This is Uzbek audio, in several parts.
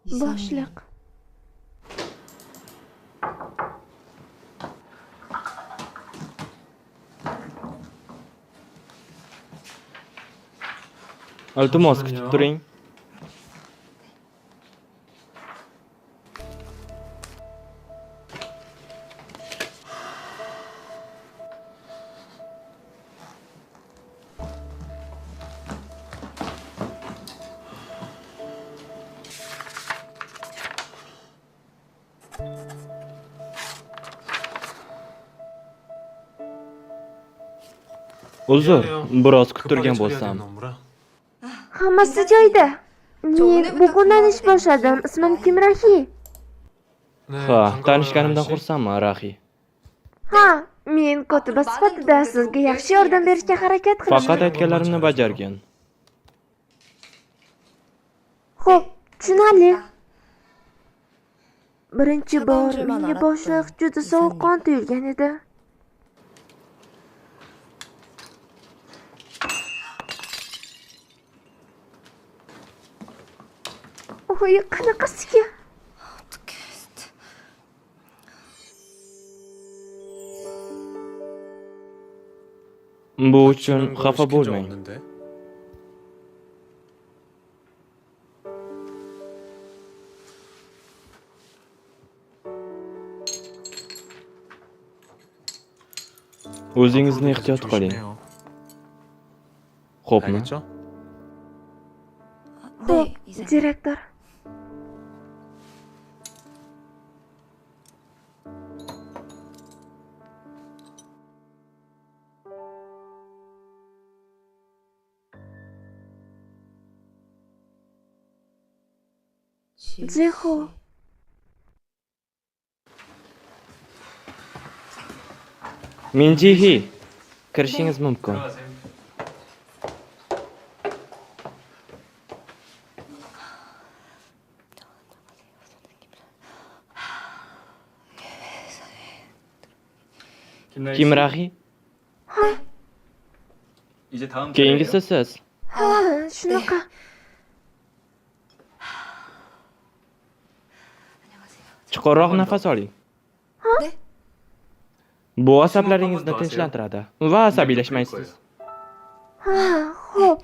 boshliq. Iltimos kutib turing. Uzr, biroz kuttirgan bo'lsam. Hammasi joyida. Men bugundan ish boshladim. Ismim Timrahi. Ha, tanishganimdan xursandman, Rahi. Ha, men kotiba sifatida sizga yaxshi yordam berishga harakat qilaman. Faqat aytganlarimni bajargin. Xo'p, tushunarli. Birinchi bor menga boshliq juda sovuqqon tuyulgan edi. Oy, qanaqasiga? Bu uchun xafa bo'lmang. O'zingizni ehtiyot qiling. Xo'pmi? Xo'p, direktor. Jiho. Minjihi, kirishingiz mumkin. Kim Rahi? Keyingisi siz. Ha, shunaqa. Chuqurroq nafas oling. Bu asablaringizni tinchlantiradi va asabiylashmaysiz. Ha, xo'p.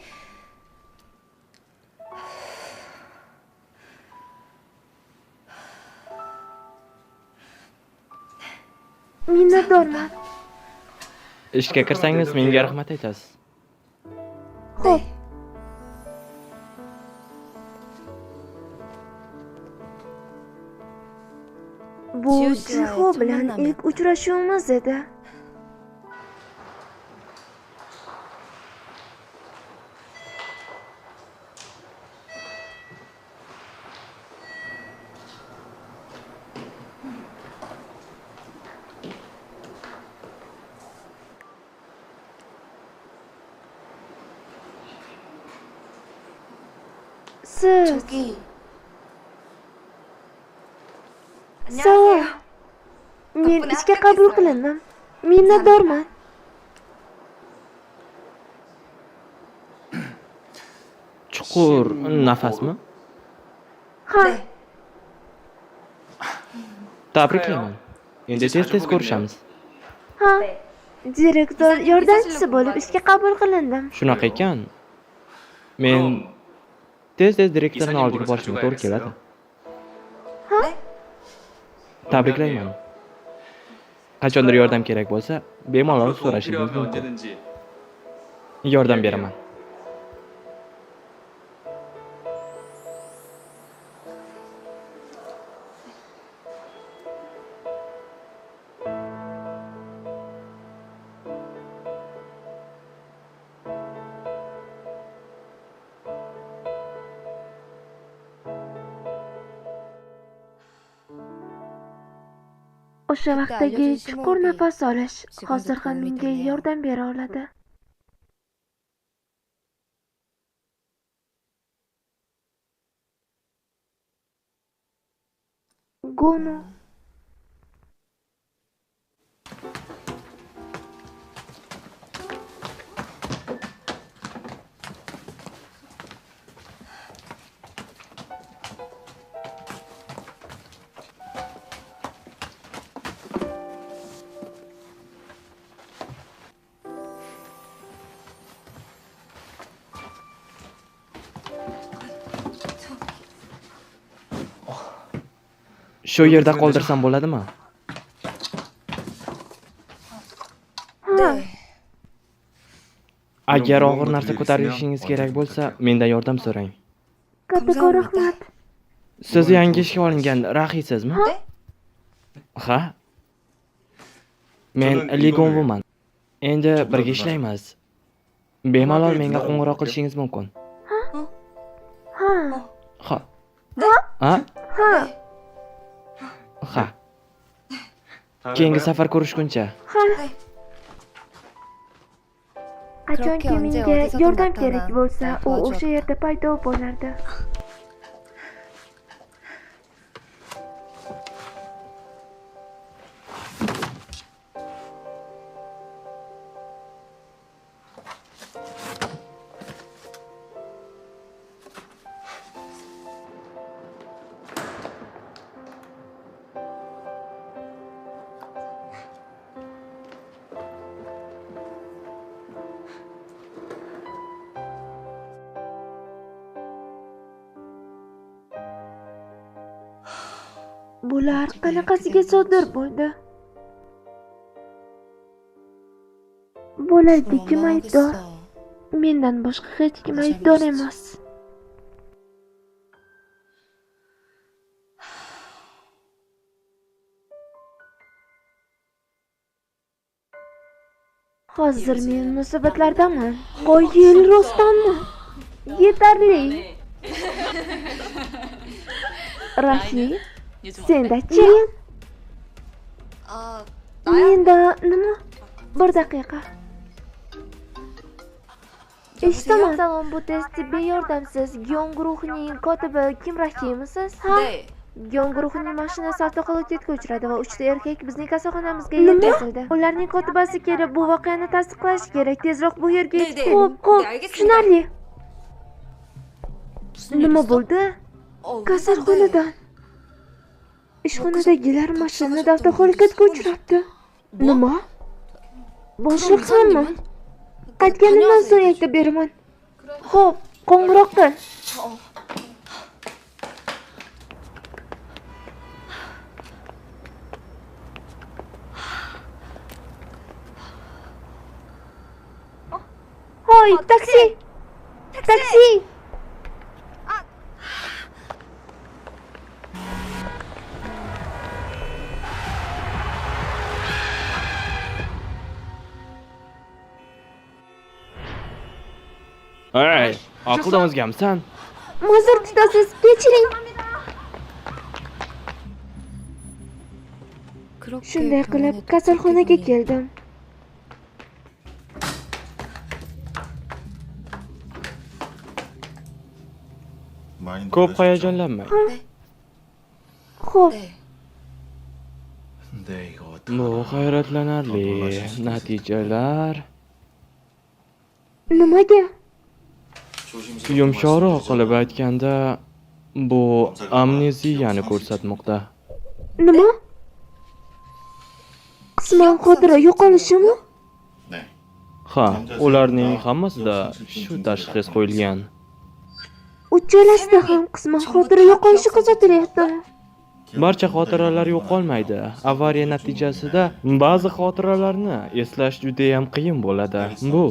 Minnatdorman. Ishga kirsangiz menga rahmat aytasiz. Xo'p. Bu Jiho bilan ilk uchrashuvimiz edi. Siz Savob. Men ishga qabul qilindim. Minnatdorman. Chuqur nafasmi? Ha, Tabriklayman. Endi tez-tez ko'rishamiz. ha. Direktor yordamchisi bo'lib ishga qabul qilindim. Shunaqa ekan, men tez-tez direktorning oldiga borishimga to'g'ri keladi. Ha? Tabriklayman. Qachondir yordam kerak bo'lsa, bemalol so'rashingiz mumkin. Yordam beraman. O'sha vaqtdagi chuqur nafas olish hozir ham menga yordam bera oladi. Gonu. Shu yerda qoldirsam bo'ladimi? Ha, Agar og'ir narsa ko'tarishingiz kerak bo'lsa, mendan yordam so'rang. kattakon rahmat. Siz yangi ishga olingan rahiysizmi? Ha? Men Ligonvuman. Endi birga ishlaymiz. Bemalol menga qo'ng'iroq qilishingiz mumkin. Ha, Ha. Ha? ha, Ha. Keyingi safar ko'rishguncha. ha. Qachonki menga yordam kerak bo'lsa, u o'sha yerda paydo bo'lardi. Bular qanaqasiga sodir bo'ldi? Bularda kim aybdor? Mendan boshqa hech kim aybdor emas. Hozir men munosabatlardaman. Qo'yil rostdanmi? Yetarli. Rahim, sendachi? Menda nima? Bir daqiqa. Eshitaman. Salom, bu tez tibbiy yordamsiz Gyon guruhining kotibi Kim Rahimisiz? Ha? Gyon guruhining mashinasi avtohalokatga uchradi va 3 ta erkak bizning kasalxonamizga yetkazildi. Ularning kotibasi kelib bu voqeani tasdiqlashi kerak. Tezroq bu yerga yetib keling. Xo'p, tushunarli. Nima bo'ldi? Kasalxonadan. Ishxonadagilar mashinani avtohalokatga uchratdi. Nima? Boshliq hammi? Qaytganimdan so'ng aytib beraman. Xo'p, qo'ng'iroq qil. Hoy, taksi! Taksi! Ey, aqldan o'zgamisan? Ma'zur tutasiz, kechiring. Shunday qilib kasalxonaga keldim. Ko'p hayajonlanmang. Xo'p, Bu hayratlanarli natijalar. nimaga? Yumshoqroq qilib aytganda, bu amneziyani ko'rsatmoqda. Nima? Qisman xotira yo'qolishimi? Ha, ularning hammasida shu tashxis qo'yilgan. Uchalasida ham qisman xotira yo'qolishi kuzatilyapti. Barcha xotiralar yo'qolmaydi. Avariya natijasida ba'zi xotiralarni eslash juda ham qiyin bo'ladi. Bu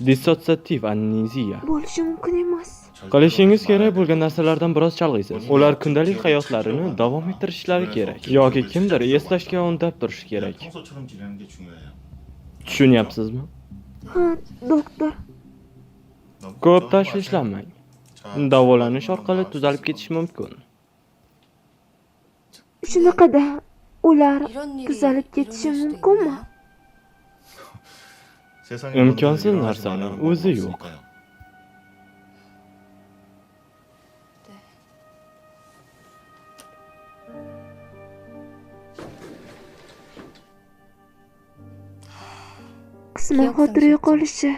dissotsiativ amneziya. Bo'lishi mumkin emas. Qilishingiz kerak bo'lgan narsalardan biroz chalg'iysiz. Ular kundalik hayotlarini davom ettirishlari kerak yoki kimdir eslashga undab turishi kerak. Tushunyapsizmi? Ha, doktor. Ko'p tashvishlanmang. Davolanish orqali tuzalib ketish mumkin. Shunaqada ular tuzalib ketishi mumkinmi? Imkonsiz narsaning o'zi yo'q. Qisman xotira yo'qolishi.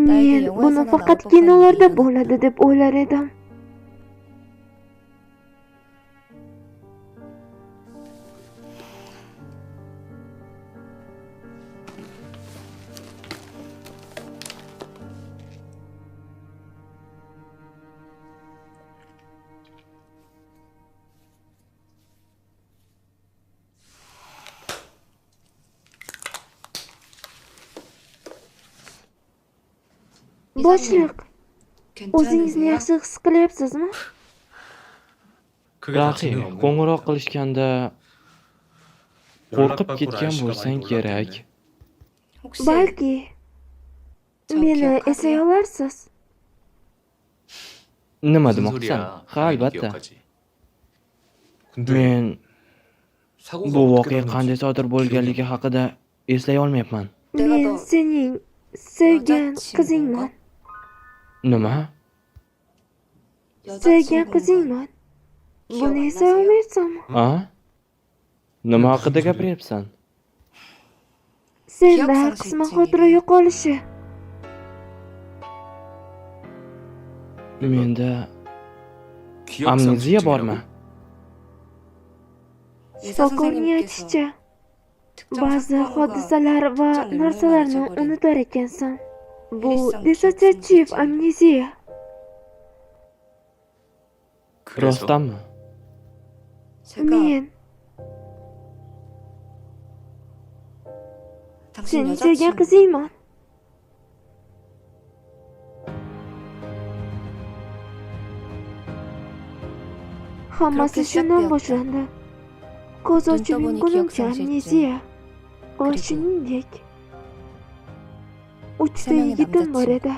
Men buni faqat kinolarda bo'ladi deb o'ylar edim. Boshliq, o'zingizni yaxshi his qilyapsizmi? Rahim, qo'ng'iroq qilishganda qo'rqib ketgan bo'lsang kerak. Balki meni eslay olarsiz. Nima demoqchisan? Ha, albatta. Men bu voqea qanday sodir bo'lganligi haqida eslay olmayapman. Men sening sevgan qizingman. Nima? Sevgan qizingman. Buni eslay olmayapsanmi? A? Nima haqida gapiryapsan? Senda qisman xotira yo'qolishi. Menda amneziya bormi? Shifokorning aytishicha, ba'zi hodisalar va narsalarni unutar ekansan. Bu dissosiativ amneziya. Rostdanmi? Men sening sevgan qizingman. Hammasi shundan boshlandi. Ko'z ochib yumgunimcha amneziya. Va shuningdek, 3 ta yigitim bor edi.